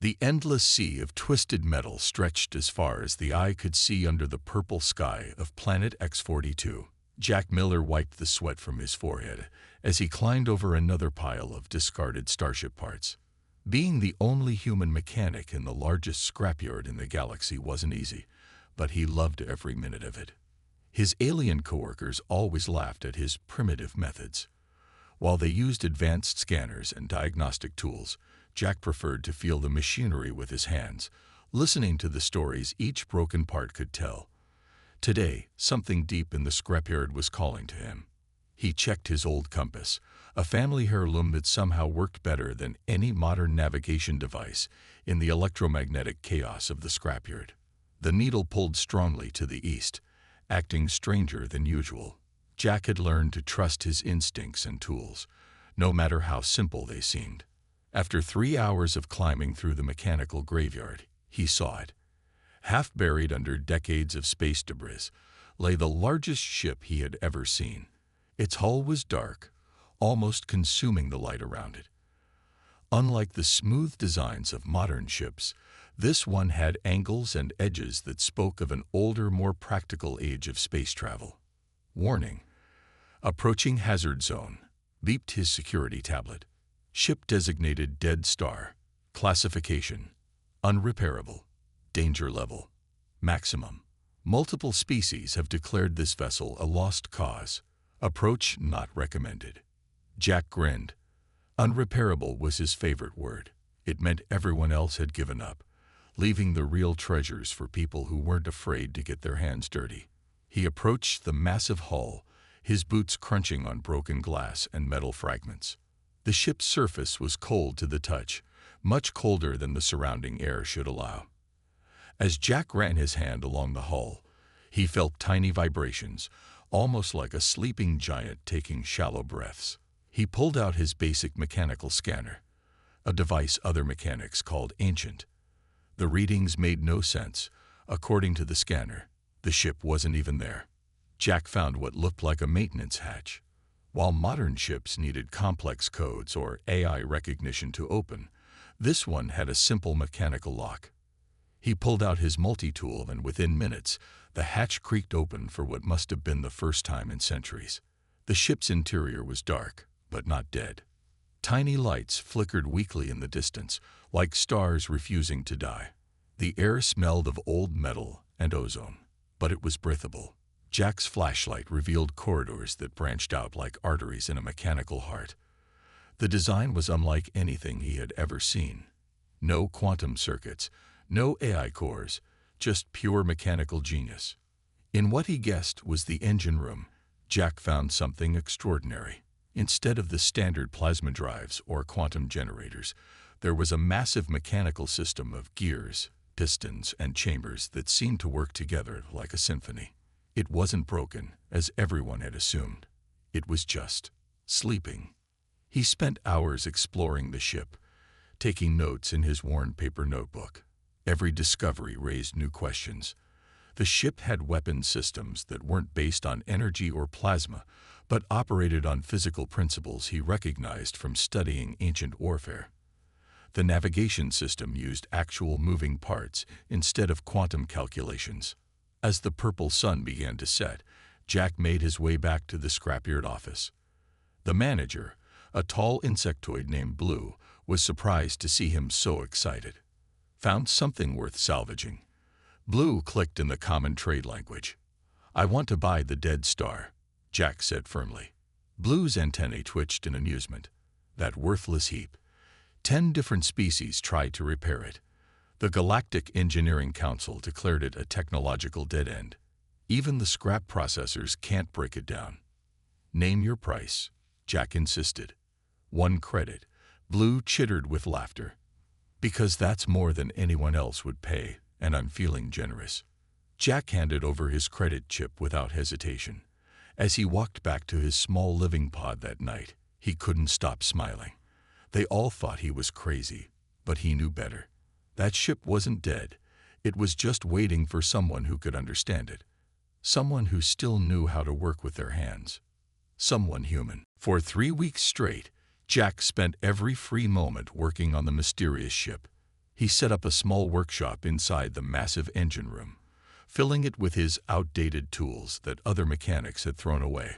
The endless sea of twisted metal stretched as far as the eye could see under the purple sky of Planet X-42. Jack Miller wiped the sweat from his forehead as he climbed over another pile of discarded Starship parts. Being the only human mechanic in the largest scrapyard in the galaxy wasn't easy, but he loved every minute of it. His alien coworkers always laughed at his primitive methods. While they used advanced scanners and diagnostic tools, Jack preferred to feel the machinery with his hands, listening to the stories each broken part could tell. Today, something deep in the scrapyard was calling to him. He checked his old compass, a family heirloom that somehow worked better than any modern navigation device in the electromagnetic chaos of the scrapyard. The needle pulled strongly to the east, acting stranger than usual. Jack had learned to trust his instincts and tools, no matter how simple they seemed. After 3 hours of climbing through the mechanical graveyard, he saw it. Half buried under decades of space debris lay the largest ship he had ever seen. Its hull was dark, almost consuming the light around it. Unlike the smooth designs of modern ships, this one had angles and edges that spoke of an older, more practical age of space travel. Warning: approaching hazard zone, beeped his security tablet. Ship designated Dead Star. Classification: unrepairable. Danger level: maximum. Multiple species have declared this vessel a lost cause. Approach not recommended. Jack grinned. Unrepairable was his favorite word. It meant everyone else had given up, leaving the real treasures for people who weren't afraid to get their hands dirty. He approached the massive hull, his boots crunching on broken glass and metal fragments. The ship's surface was cold to the touch, much colder than the surrounding air should allow. As Jack ran his hand along the hull, he felt tiny vibrations, almost like a sleeping giant taking shallow breaths. He pulled out his basic mechanical scanner, a device other mechanics called ancient. The readings made no sense. According to the scanner, the ship wasn't even there. Jack found what looked like a maintenance hatch. While modern ships needed complex codes or AI recognition to open, this one had a simple mechanical lock. He pulled out his multi-tool, and within minutes, the hatch creaked open for what must have been the first time in centuries. The ship's interior was dark, but not dead. Tiny lights flickered weakly in the distance, like stars refusing to die. The air smelled of old metal and ozone, but it was breathable. Jack's flashlight revealed corridors that branched out like arteries in a mechanical heart. The design was unlike anything he had ever seen. No quantum circuits, no AI cores, just pure mechanical genius. In what he guessed was the engine room, Jack found something extraordinary. Instead of the standard plasma drives or quantum generators, there was a massive mechanical system of gears, pistons, and chambers that seemed to work together like a symphony. It wasn't broken, as everyone had assumed. It was just sleeping. He spent hours exploring the ship, taking notes in his worn paper notebook. Every discovery raised new questions. The ship had weapon systems that weren't based on energy or plasma, but operated on physical principles he recognized from studying ancient warfare. The navigation system used actual moving parts instead of quantum calculations. As the purple sun began to set, Jack made his way back to the scrapyard office. The manager, a tall insectoid named Blue, was surprised to see him so excited. Found something worth salvaging. Blue clicked in the common trade language. "I want to buy the Dead Star," Jack said firmly. Blue's antennae twitched in amusement. That worthless heap. 10 different species tried to repair it. The Galactic Engineering Council declared it a technological dead end. Even the scrap processors can't break it down. "Name your price," Jack insisted. "1 credit." Blue chittered with laughter. "Because that's more than anyone else would pay, and I'm feeling generous." Jack handed over his credit chip without hesitation. As he walked back to his small living pod that night, he couldn't stop smiling. They all thought he was crazy, but he knew better. That ship wasn't dead. It was just waiting for someone who could understand it. Someone who still knew how to work with their hands. Someone human. For 3 weeks straight, Jack spent every free moment working on the mysterious ship. He set up a small workshop inside the massive engine room, filling it with his outdated tools that other mechanics had thrown away.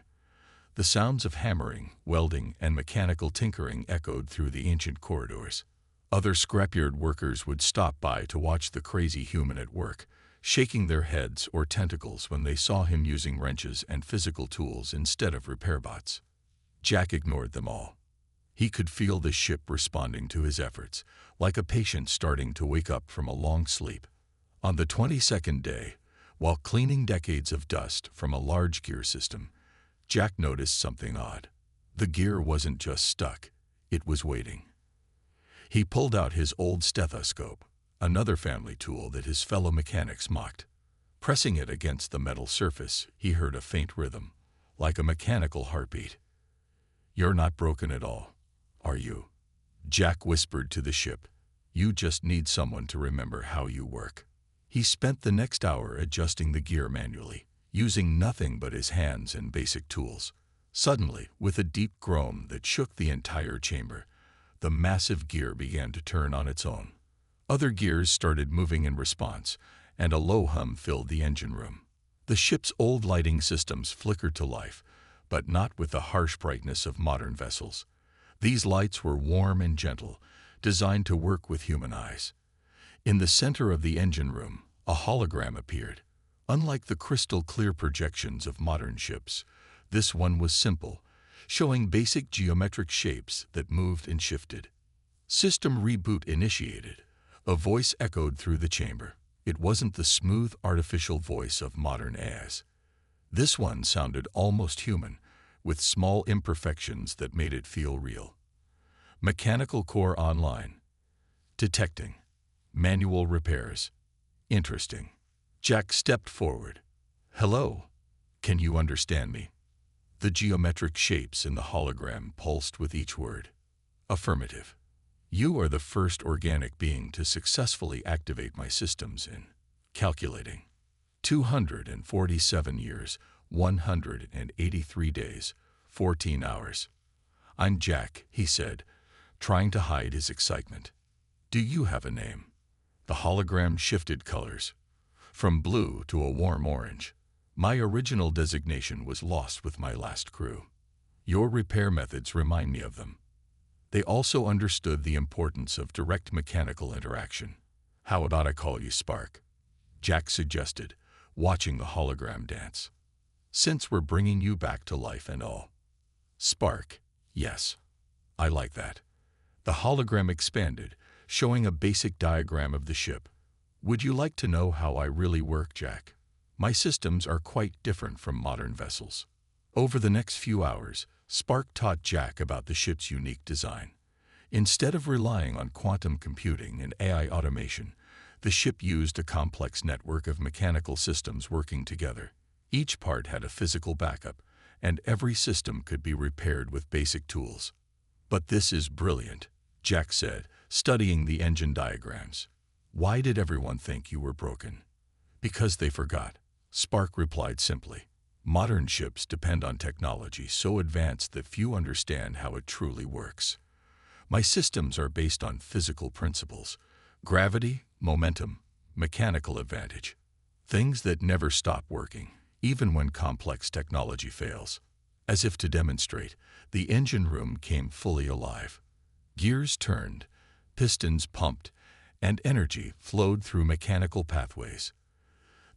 The sounds of hammering, welding, and mechanical tinkering echoed through the ancient corridors. Other scrapyard workers would stop by to watch the crazy human at work, shaking their heads or tentacles when they saw him using wrenches and physical tools instead of repair bots. Jack ignored them all. He could feel the ship responding to his efforts, like a patient starting to wake up from a long sleep. On the 22nd day, while cleaning decades of dust from a large gear system, Jack noticed something odd. The gear wasn't just stuck, it was waiting. He pulled out his old stethoscope, another family tool that his fellow mechanics mocked. Pressing it against the metal surface, he heard a faint rhythm, like a mechanical heartbeat. "You're not broken at all, are you?" Jack whispered to the ship. "You just need someone to remember how you work." He spent the next hour adjusting the gear manually, using nothing but his hands and basic tools. Suddenly, with a deep groan that shook the entire chamber, the massive gear began to turn on its own. Other gears started moving in response, and a low hum filled the engine room. The ship's old lighting systems flickered to life, but not with the harsh brightness of modern vessels. These lights were warm and gentle, designed to work with human eyes. In the center of the engine room, a hologram appeared. Unlike the crystal-clear projections of modern ships, this one was simple, showing basic geometric shapes that moved and shifted. "System reboot initiated," a voice echoed through the chamber. It wasn't the smooth, artificial voice of modern AIs. This one sounded almost human, with small imperfections that made it feel real. "Mechanical core online. Detecting. Manual repairs. Interesting." Jack stepped forward. "Hello. Can you understand me?" The geometric shapes in the hologram pulsed with each word. "Affirmative. You are the first organic being to successfully activate my systems in calculating 247 years, 183 days, 14 hours. I'm Jack," he said, trying to hide his excitement. "Do you have a name?" The hologram shifted colors, from blue to a warm orange. "My original designation was lost with my last crew. Your repair methods remind me of them." They also understood the importance of direct mechanical interaction. "How about I call you Spark?" Jack suggested, watching the hologram dance. "Since we're bringing you back to life and all." "Spark, yes. I like that." The hologram expanded, showing a basic diagram of the ship. "Would you like to know how I really work, Jack? My systems are quite different from modern vessels." Over the next few hours, Spark taught Jack about the ship's unique design. Instead of relying on quantum computing and AI automation, the ship used a complex network of mechanical systems working together. Each part had a physical backup, and every system could be repaired with basic tools. "But this is brilliant," Jack said, studying the engine diagrams. "Why did everyone think you were broken?" "Because they forgot," Spark replied simply. "Modern ships depend on technology so advanced that few understand how it truly works. My systems are based on physical principles: gravity, momentum, mechanical advantage. Things that never stop working, even when complex technology fails." As if to demonstrate, the engine room came fully alive. Gears turned, pistons pumped, and energy flowed through mechanical pathways.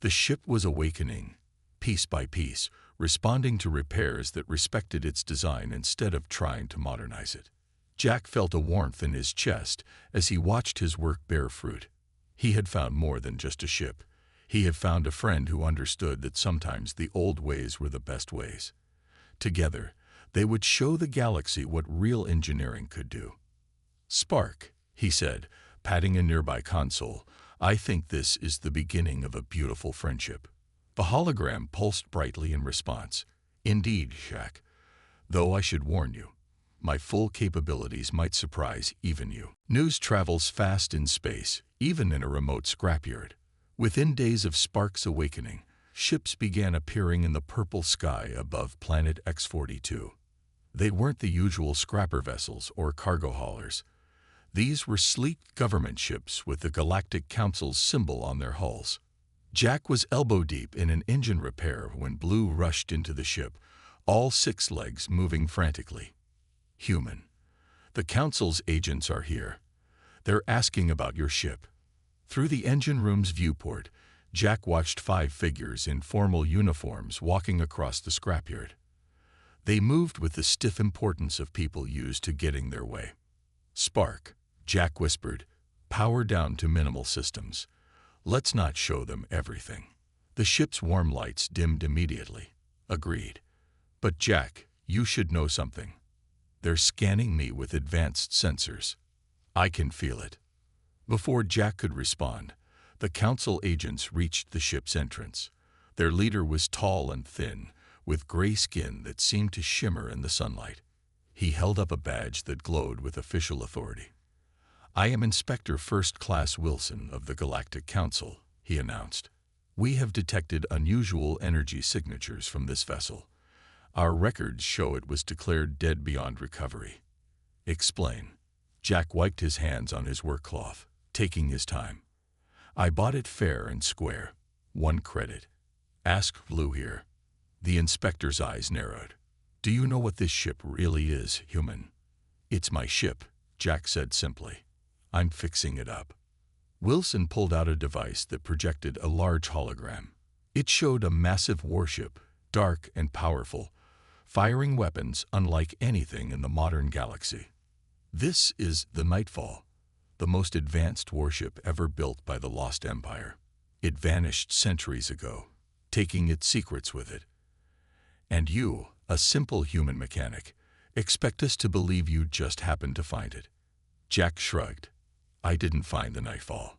The ship was awakening, piece by piece, responding to repairs that respected its design instead of trying to modernize it. Jack felt a warmth in his chest as he watched his work bear fruit. He had found more than just a ship. He had found a friend who understood that sometimes the old ways were the best ways. Together, they would show the galaxy what real engineering could do. "Spark," he said, patting a nearby console, "I think this is the beginning of a beautiful friendship." The hologram pulsed brightly in response. "Indeed, Jack. Though I should warn you, my full capabilities might surprise even you." News travels fast in space, even in a remote scrapyard. Within days of Spark's awakening, ships began appearing in the purple sky above planet X-42. They weren't the usual scrapper vessels or cargo haulers. These were sleek government ships with the Galactic Council's symbol on their hulls. Jack was elbow-deep in an engine repair when Blue rushed into the ship, all 6 legs moving frantically. "Human, the Council's agents are here. They're asking about your ship." Through the engine room's viewport, Jack watched 5 figures in formal uniforms walking across the scrapyard. They moved with the stiff importance of people used to getting their way. "Spark," Jack whispered, "power down to minimal systems. Let's not show them everything." The ship's warm lights dimmed immediately. "Agreed. But Jack, you should know something. They're scanning me with advanced sensors. I can feel it." Before Jack could respond, the Council agents reached the ship's entrance. Their leader was tall and thin, with gray skin that seemed to shimmer in the sunlight. He held up a badge that glowed with official authority. "I am Inspector First Class Wilson of the Galactic Council," he announced. "We have detected unusual energy signatures from this vessel. Our records show it was declared dead beyond recovery." "Explain." Jack wiped his hands on his work cloth, taking his time. "I bought it fair and square. 1 credit. Ask Blue here." The inspector's eyes narrowed. "Do you know what this ship really is, human?" "It's my ship," Jack said simply. "I'm fixing it up." Wilson pulled out a device that projected a large hologram. It showed a massive warship, dark and powerful, firing weapons unlike anything in the modern galaxy. "This is the Nightfall, the most advanced warship ever built by the Lost Empire. It vanished centuries ago, taking its secrets with it. And you, a simple human mechanic, expect us to believe you just happened to find it." Jack shrugged. "I didn't find the Nightfall.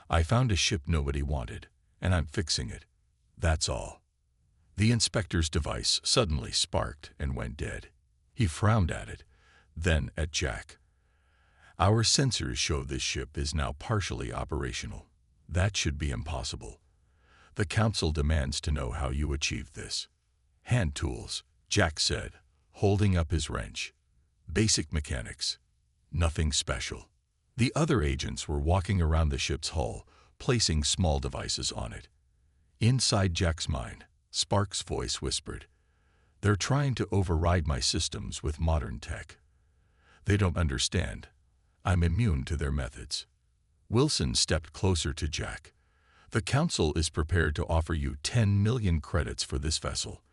I found a ship nobody wanted, and I'm fixing it. That's all." The inspector's device suddenly sparked and went dead. He frowned at it, then at Jack. "Our sensors show this ship is now partially operational. That should be impossible. The Council demands to know how you achieved this." "Hand tools," Jack said, holding up his wrench. "Basic mechanics. Nothing special." The other agents were walking around the ship's hull, placing small devices on it. Inside Jack's mind, Spark's voice whispered, "They're trying to override my systems with modern tech. They don't understand. I'm immune to their methods." Wilson stepped closer to Jack. "The Council is prepared to offer you 10 million credits for this vessel.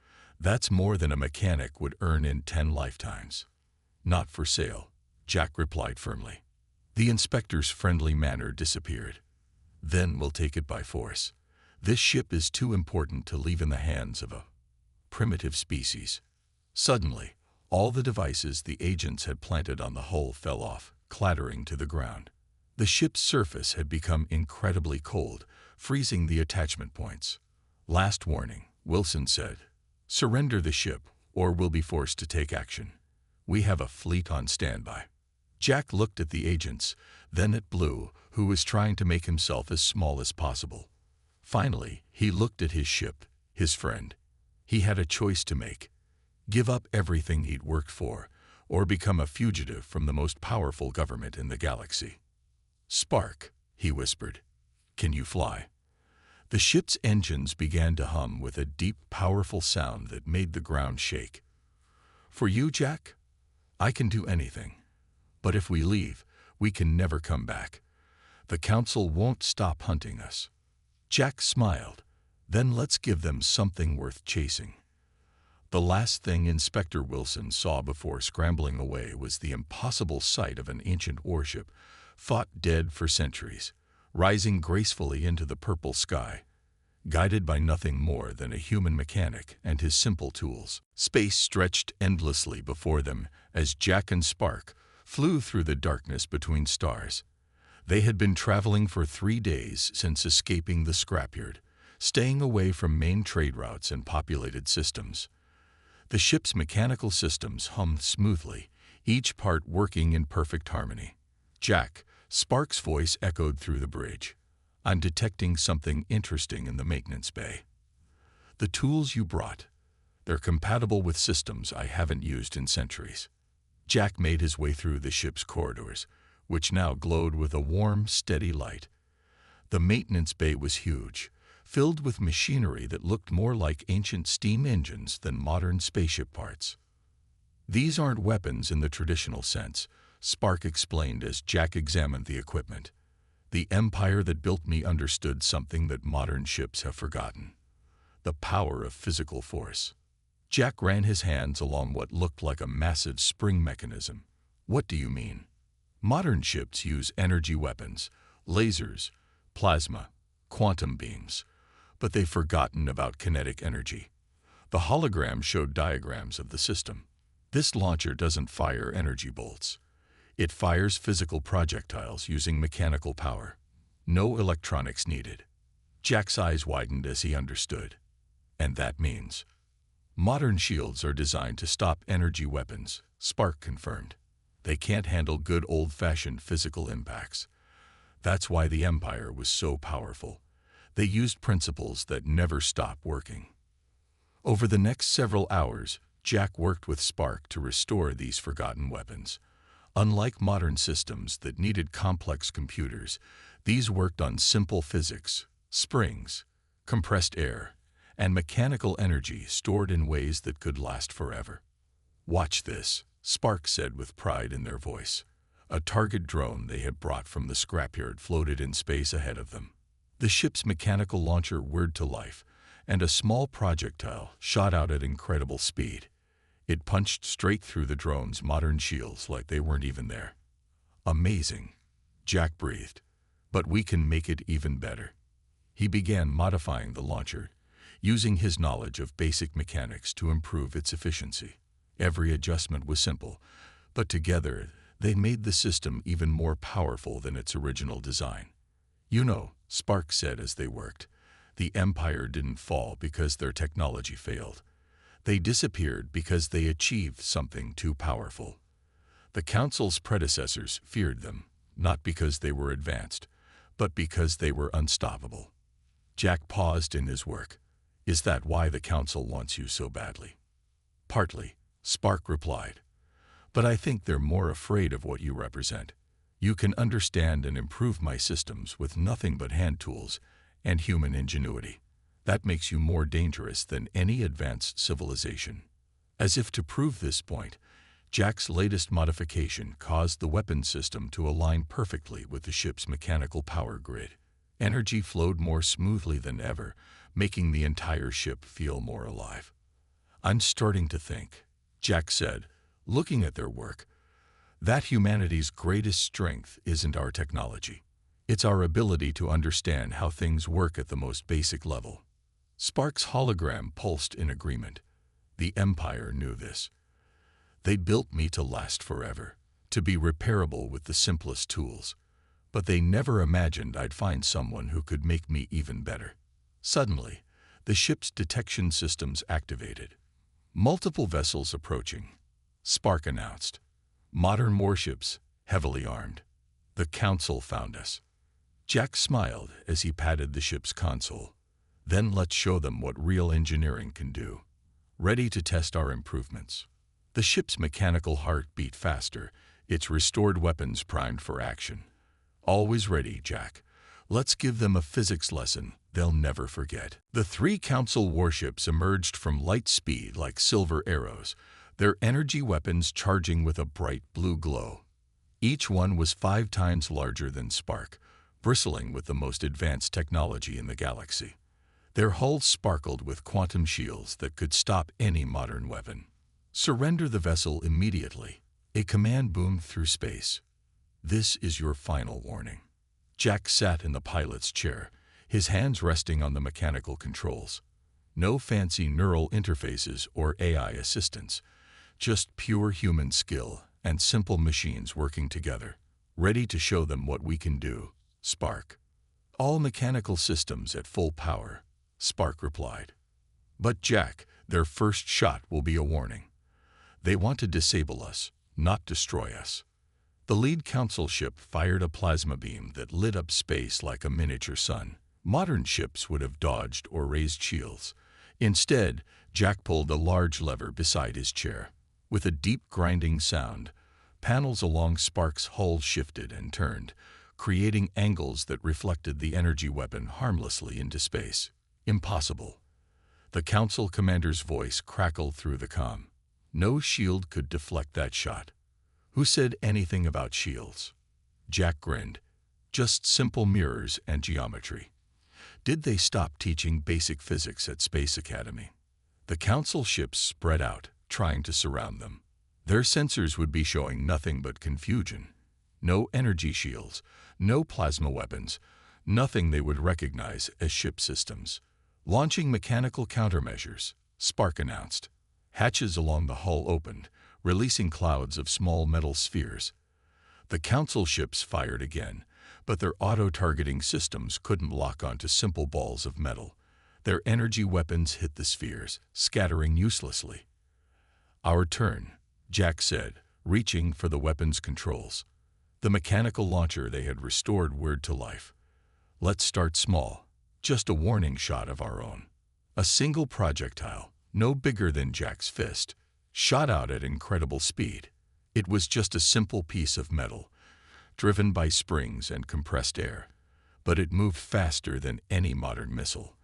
That's more than a mechanic would earn in 10 lifetimes." "Not for sale," Jack replied firmly. The inspector's friendly manner disappeared. "Then we'll take it by force. This ship is too important to leave in the hands of a primitive species." Suddenly, all the devices the agents had planted on the hull fell off, clattering to the ground. The ship's surface had become incredibly cold, freezing the attachment points. "Last warning," Wilson said. "Surrender the ship, or we'll be forced to take action. We have a fleet on standby." Jack looked at the agents, then at Blue, who was trying to make himself as small as possible. Finally, he looked at his ship, his friend. He had a choice to make: give up everything he'd worked for, or become a fugitive from the most powerful government in the galaxy. "Spark," he whispered, "can you fly?" The ship's engines began to hum with a deep, powerful sound that made the ground shake. "For you, Jack? I can do anything. But if we leave, we can never come back. The Council won't stop hunting us." Jack smiled. "Then let's give them something worth chasing." The last thing Inspector Wilson saw before scrambling away was the impossible sight of an ancient warship, thought dead for centuries, rising gracefully into the purple sky, guided by nothing more than a human mechanic and his simple tools. Space stretched endlessly before them as Jack and Spark flew through the darkness between stars. They had been traveling for 3 days since escaping the scrapyard, staying away from main trade routes and populated systems. The ship's mechanical systems hummed smoothly, each part working in perfect harmony. "Jack," Spark's voice echoed through the bridge. "I'm detecting something interesting in the maintenance bay. The tools you brought, they're compatible with systems I haven't used in centuries." Jack made his way through the ship's corridors, which now glowed with a warm, steady light. The maintenance bay was huge, filled with machinery that looked more like ancient steam engines than modern spaceship parts. "These aren't weapons in the traditional sense," Spark explained as Jack examined the equipment. "The empire that built me understood something that modern ships have forgotten: the power of physical force." Jack ran his hands along what looked like a massive spring mechanism. "What do you mean?" "Modern ships use energy weapons, lasers, plasma, quantum beams, but they've forgotten about kinetic energy." The hologram showed diagrams of the system. "This launcher doesn't fire energy bolts. It fires physical projectiles using mechanical power. No electronics needed." Jack's eyes widened as he understood. "And that means?" "Modern shields are designed to stop energy weapons," Spark confirmed. "They can't handle good old-fashioned physical impacts. That's why the Empire was so powerful. They used principles that never stop working." Over the next several hours, Jack worked with Spark to restore these forgotten weapons. Unlike modern systems that needed complex computers, these worked on simple physics, springs, compressed air, and mechanical energy stored in ways that could last forever. "Watch this," Spark said with pride in their voice. A target drone they had brought from the scrapyard floated in space ahead of them. The ship's mechanical launcher whirred to life, and a small projectile shot out at incredible speed. It punched straight through the drone's modern shields like they weren't even there. "Amazing," Jack breathed. "But we can make it even better." He began modifying the launcher, using his knowledge of basic mechanics to improve its efficiency. Every adjustment was simple, but together they made the system even more powerful than its original design. "You know," Spark said as they worked, "the Empire didn't fall because their technology failed. They disappeared because they achieved something too powerful. The Council's predecessors feared them, not because they were advanced, but because they were unstoppable." Jack paused in his work. "Is that why the Council wants you so badly?" "Partly," Spark replied. "But I think they're more afraid of what you represent. You can understand and improve my systems with nothing but hand tools and human ingenuity. That makes you more dangerous than any advanced civilization." As if to prove this point, Jack's latest modification caused the weapon system to align perfectly with the ship's mechanical power grid. Energy flowed more smoothly than ever, making the entire ship feel more alive. "I'm starting to think," Jack said, looking at their work, "that humanity's greatest strength isn't our technology. It's our ability to understand how things work at the most basic level." Spark's hologram pulsed in agreement. The Empire knew this. "They built me to last forever, to be repairable with the simplest tools. But they never imagined I'd find someone who could make me even better." Suddenly, the ship's detection systems activated. "Multiple vessels approaching," Spark announced. "Modern warships, heavily armed. The Council found us." Jack smiled as he patted the ship's console. "Then let's show them what real engineering can do. Ready to test our improvements." The ship's mechanical heart beat faster, its restored weapons primed for action. "Always ready, Jack. Let's give them a physics lesson they'll never forget." The 3 Council warships emerged from light speed like silver arrows, their energy weapons charging with a bright blue glow. Each one was 5 times larger than Spark, bristling with the most advanced technology in the galaxy. Their hulls sparkled with quantum shields that could stop any modern weapon. "Surrender the vessel immediately," a command boomed through space. "This is your final warning." Jack sat in the pilot's chair, his hands resting on the mechanical controls. No fancy neural interfaces or AI assistants, just pure human skill and simple machines working together, ready to show them what we can do. Spark. "All mechanical systems at full power," Spark replied. "But Jack, their first shot will be a warning. They want to disable us, not destroy us." The lead Council ship fired a plasma beam that lit up space like a miniature sun. Modern ships would have dodged or raised shields. Instead, Jack pulled a large lever beside his chair. With a deep grinding sound, Panels along Spark's hull shifted and turned, creating angles that reflected the energy weapon harmlessly into space. Impossible. The Council commander's voice crackled through the comm. No shield could deflect that shot. Who said anything about shields? Jack grinned. Just simple mirrors and geometry. Did they stop teaching basic physics at Space Academy? The Council ships spread out, trying to surround them. Their sensors would be showing nothing but confusion. No energy shields, no plasma weapons, nothing they would recognize as ship systems. Launching mechanical countermeasures, Spark announced. Hatches along the hull opened, releasing clouds of small metal spheres. The Council ships fired again, but their auto-targeting systems couldn't lock onto simple balls of metal. Their energy weapons hit the spheres, scattering uselessly. "Our turn," Jack said, reaching for the weapon's controls. The mechanical launcher they had restored whirred to life. "Let's start small. Just a warning shot of our own." A single projectile, no bigger than Jack's fist, shot out at incredible speed. It was just a simple piece of metal, driven by springs and compressed air, but it moved faster than any modern missile.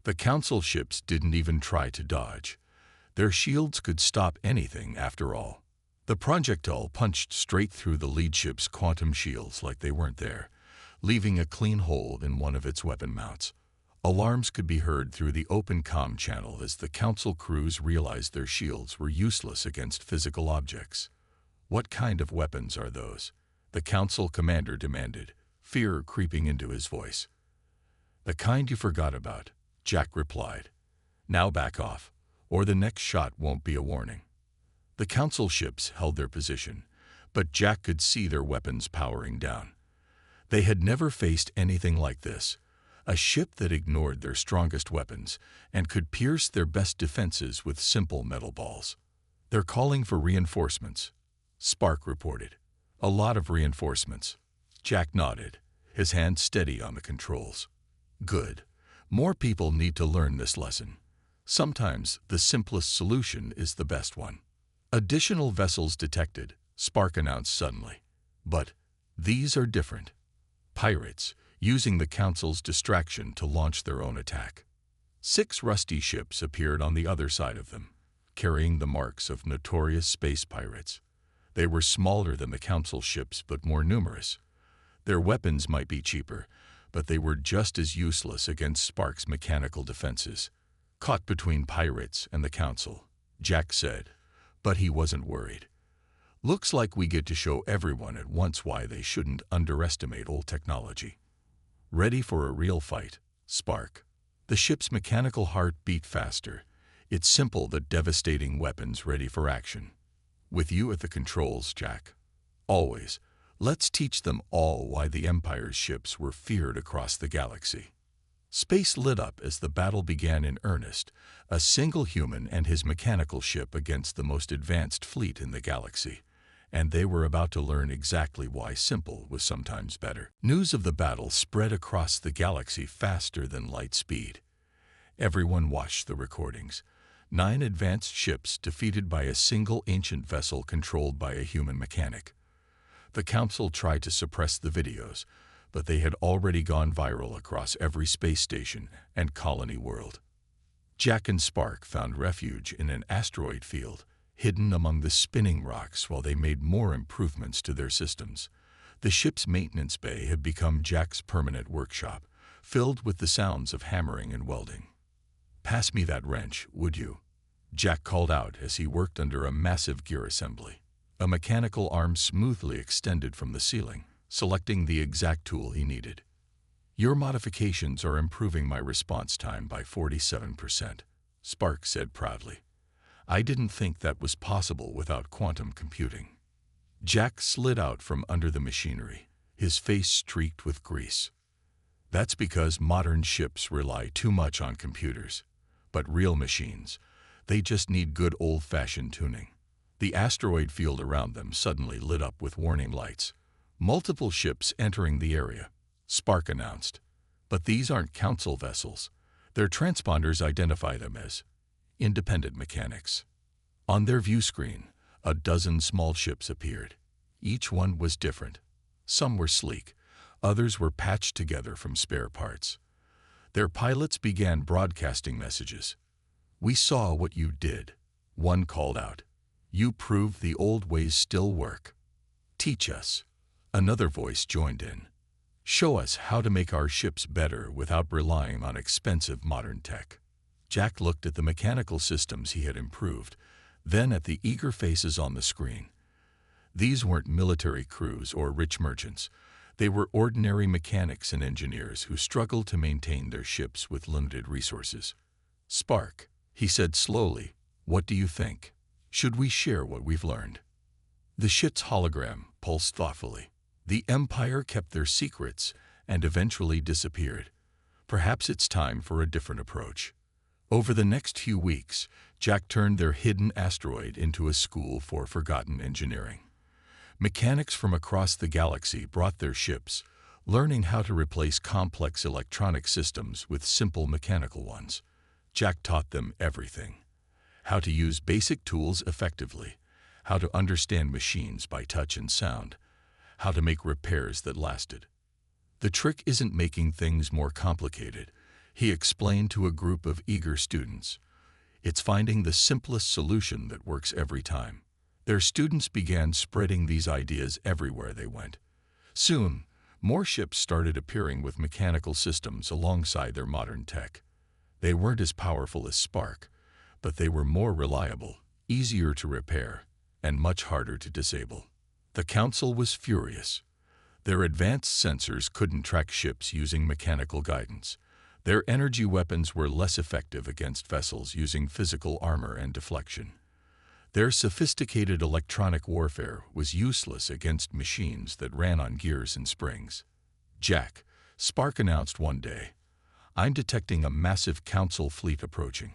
The Council ships didn't even try to dodge. Their shields could stop anything, after all. The projectile punched straight through the lead ship's quantum shields like they weren't there, leaving a clean hole in one of its weapon mounts. Alarms could be heard through the open comm channel as the Council crews realized their shields were useless against physical objects. "What kind of weapons are those?" the Council commander demanded, fear creeping into his voice. "The kind you forgot about," Jack replied. "Now back off, or the next shot won't be a warning." The Council ships held their position, but Jack could see their weapons powering down. They had never faced anything like this. A ship that ignored their strongest weapons and could pierce their best defenses with simple metal balls. "They're calling for reinforcements," Spark reported. "A lot of reinforcements." Jack nodded, his hand steady on the controls. "Good. More people need to learn this lesson. Sometimes the simplest solution is the best one." "Additional vessels detected," Spark announced suddenly. "But these are different. Pirates, using the Council's distraction to launch their own attack." 6 rusty ships appeared on the other side of them, carrying the marks of notorious space pirates. They were smaller than the Council ships but more numerous. Their weapons might be cheaper, but they were just as useless against Spark's mechanical defenses. "Caught between pirates and the Council," Jack said, but he wasn't worried. "Looks like we get to show everyone at once why they shouldn't underestimate old technology." "Ready for a real fight, Spark?" The ship's mechanical heart beat faster, its simple but devastating weapons ready for action. "With you at the controls, Jack. Always. Let's teach them all why the Empire's ships were feared across the galaxy." Space lit up as the battle began in earnest, a single human and his mechanical ship against the most advanced fleet in the galaxy. And they were about to learn exactly why simple was sometimes better. News of the battle spread across the galaxy faster than light speed. Everyone watched the recordings. 9 advanced ships defeated by a single ancient vessel controlled by a human mechanic. The Council tried to suppress the videos, but they had already gone viral across every space station and colony world. Jack and Spark found refuge in an asteroid field, hidden among the spinning rocks while they made more improvements to their systems. The ship's maintenance bay had become Jack's permanent workshop, filled with the sounds of hammering and welding. "Pass me that wrench, would you?" Jack called out as he worked under a massive gear assembly. A mechanical arm smoothly extended from the ceiling, selecting the exact tool he needed. "Your modifications are improving my response time by 47%, Spark said proudly. "I didn't think that was possible without quantum computing." Jack slid out from under the machinery, his face streaked with grease. "That's because modern ships rely too much on computers. But real machines, they just need good old-fashioned tuning." The asteroid field around them suddenly lit up with warning lights. "Multiple ships entering the area," Spark announced. "But these aren't Council vessels. Their transponders identify them as independent mechanics." On their view screen, a dozen small ships appeared. Each one was different. Some were sleek, others were patched together from spare parts. Their pilots began broadcasting messages. "We saw what you did," one called out. "You proved the old ways still work. Teach us." Another voice joined in. "Show us how to make our ships better without relying on expensive modern tech." Jack looked at the mechanical systems he had improved, then at the eager faces on the screen. These weren't military crews or rich merchants. They were ordinary mechanics and engineers who struggled to maintain their ships with limited resources. "Spark," he said slowly, "what do you think? Should we share what we've learned?" The ship's hologram pulsed thoughtfully. The Empire kept their secrets and eventually disappeared. Perhaps it's time for a different approach. Over the next few weeks, Jack turned their hidden asteroid into a school for forgotten engineering. Mechanics from across the galaxy brought their ships, learning how to replace complex electronic systems with simple mechanical ones. Jack taught them everything: how to use basic tools effectively, how to understand machines by touch and sound, how to make repairs that lasted. "The trick isn't making things more complicated," he explained to a group of eager students. "It's finding the simplest solution that works every time." Their students began spreading these ideas everywhere they went. Soon, more ships started appearing with mechanical systems alongside their modern tech. They weren't as powerful as Spark, but they were more reliable, easier to repair, and much harder to disable. The Council was furious. Their advanced sensors couldn't track ships using mechanical guidance. Their energy weapons were less effective against vessels using physical armor and deflection. Their sophisticated electronic warfare was useless against machines that ran on gears and springs. "Jack," Spark announced one day, "I'm detecting a massive Council fleet approaching.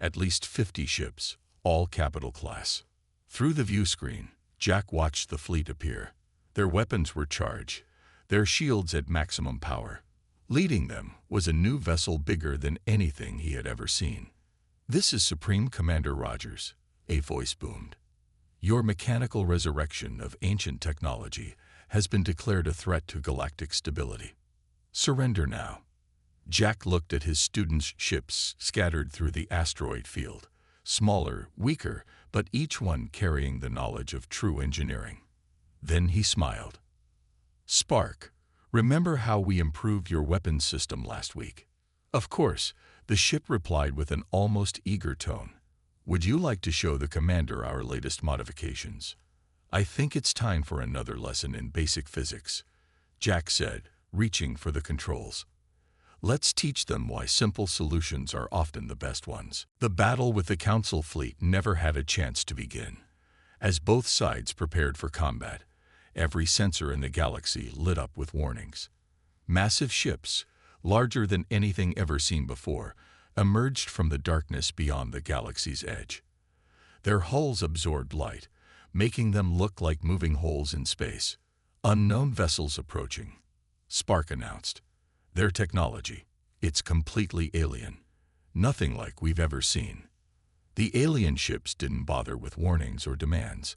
At least 50 ships, all capital class." Through the view screen, Jack watched the fleet appear. Their weapons were charged, their shields at maximum power. Leading them was a new vessel bigger than anything he had ever seen. "This is Supreme Commander Rogers," a voice boomed. "Your mechanical resurrection of ancient technology has been declared a threat to galactic stability. Surrender now." Jack looked at his students' ships scattered through the asteroid field, smaller, weaker, but each one carrying the knowledge of true engineering. Then he smiled. "Spark, remember how we improved your weapons system last week?" "Of course," the ship replied with an almost eager tone. "Would you like to show the commander our latest modifications?" "I think it's time for another lesson in basic physics," Jack said, reaching for the controls. "Let's teach them why simple solutions are often the best ones." The battle with the Council fleet never had a chance to begin. As both sides prepared for combat, every sensor in the galaxy lit up with warnings. Massive ships, larger than anything ever seen before, emerged from the darkness beyond the galaxy's edge. Their hulls absorbed light, making them look like moving holes in space. "Unknown vessels approaching," Spark announced. "Their technology, it's completely alien. Nothing like we've ever seen." The alien ships didn't bother with warnings or demands.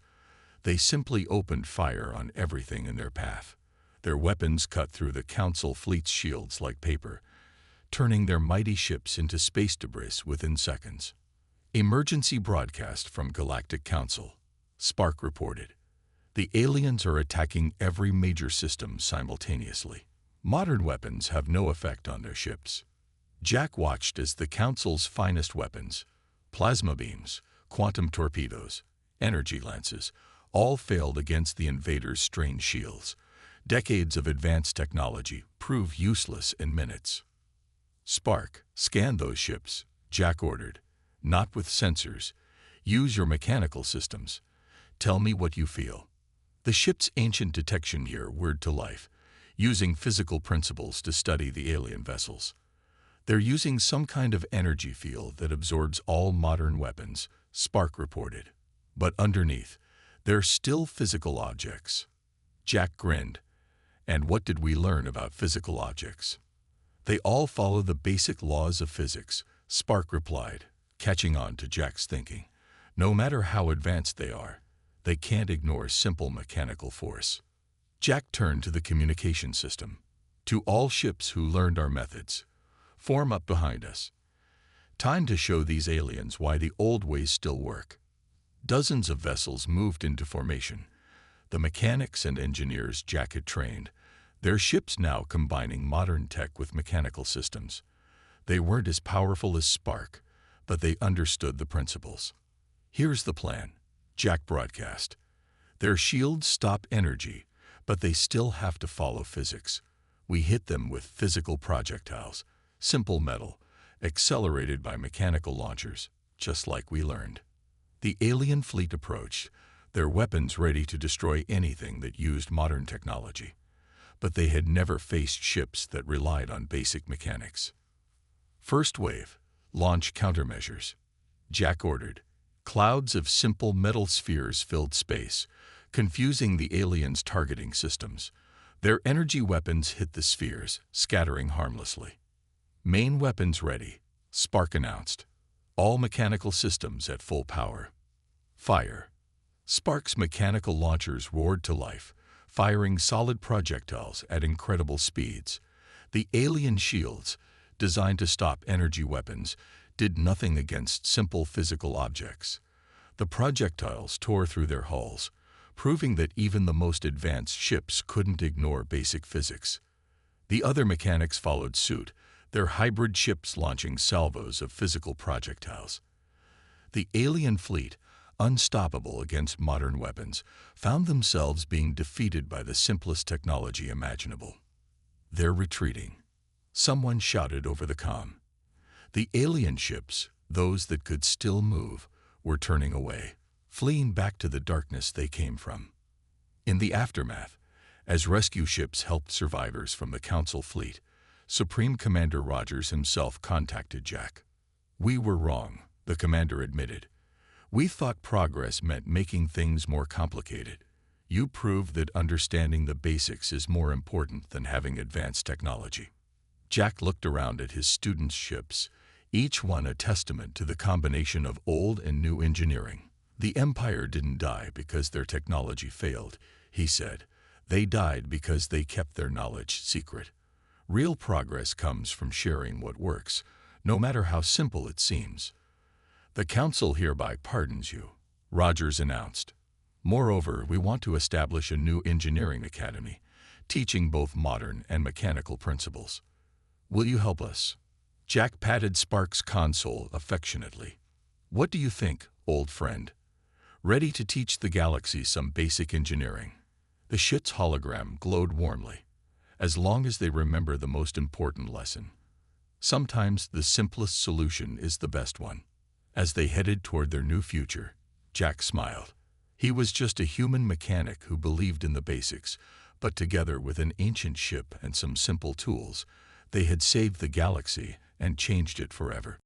They simply opened fire on everything in their path. Their weapons cut through the Council fleet's shields like paper, turning their mighty ships into space debris within seconds. "Emergency broadcast from Galactic Council," Spark reported. "The aliens are attacking every major system simultaneously. Modern weapons have no effect on their ships." Jack watched as the Council's finest weapons, plasma beams, quantum torpedoes, energy lances, all failed against the invaders' strange shields. Decades of advanced technology proved useless in minutes. "Spark, scan those ships," Jack ordered. "Not with sensors. Use your mechanical systems. Tell me what you feel." The ship's ancient detection gear whirred to life, using physical principles to study the alien vessels. "They're using some kind of energy field that absorbs all modern weapons," Spark reported. "But underneath, they're still physical objects." Jack grinned. "And what did we learn about physical objects?" "They all follow the basic laws of physics," Spark replied, catching on to Jack's thinking. "No matter how advanced they are, They can't ignore simple mechanical force. Jack turned to the communication system. To all ships who learned our methods, form up behind us. Time to show these aliens why the old ways still work. Dozens of vessels moved into formation. The mechanics and engineers Jack had trained, their ships now combining modern tech with mechanical systems. They weren't as powerful as Spark, but they understood the principles. Here's the plan, Jack broadcast. Their shields stop energy, but they still have to follow physics. We hit them with physical projectiles, simple metal, accelerated by mechanical launchers, just like we learned. The alien fleet approached, their weapons ready to destroy anything that used modern technology. But they had never faced ships that relied on basic mechanics. First wave, launch countermeasures. Jack ordered. Clouds of simple metal spheres filled space, confusing the aliens' targeting systems. Their energy weapons hit the spheres, scattering harmlessly. Main weapons ready, Spark announced. All mechanical systems at full power. Fire. Spark's mechanical launchers roared to life, firing solid projectiles at incredible speeds. The alien shields, designed to stop energy weapons, did nothing against simple physical objects. The projectiles tore through their hulls, proving that even the most advanced ships couldn't ignore basic physics. The other mechanics followed suit, their hybrid ships launching salvos of physical projectiles. The alien fleet, unstoppable against modern weapons, found themselves being defeated by the simplest technology imaginable. They're retreating. Someone shouted over the comm. The alien ships, those that could still move, were turning away, fleeing back to the darkness they came from. In the aftermath, as rescue ships helped survivors from the Council fleet, Supreme Commander Rogers himself contacted Jack. "We were wrong," the commander admitted. "We thought progress meant making things more complicated. You proved that understanding the basics is more important than having advanced technology." Jack looked around at his students' ships, each one a testament to the combination of old and new engineering. "The Empire didn't die because their technology failed," he said. "They died because they kept their knowledge secret. Real progress comes from sharing what works, no matter how simple it seems." "The Council hereby pardons you," Rogers announced. "Moreover, we want to establish a new engineering academy, teaching both modern and mechanical principles. Will you help us?" Jack patted Spark's console affectionately. "What do you think, old friend? Ready to teach the galaxy some basic engineering?" The ship's hologram glowed warmly. "As long as they remember the most important lesson. Sometimes the simplest solution is the best one." As they headed toward their new future, Jack smiled. He was just a human mechanic who believed in the basics, but together with an ancient ship and some simple tools, they had saved the galaxy and changed it forever.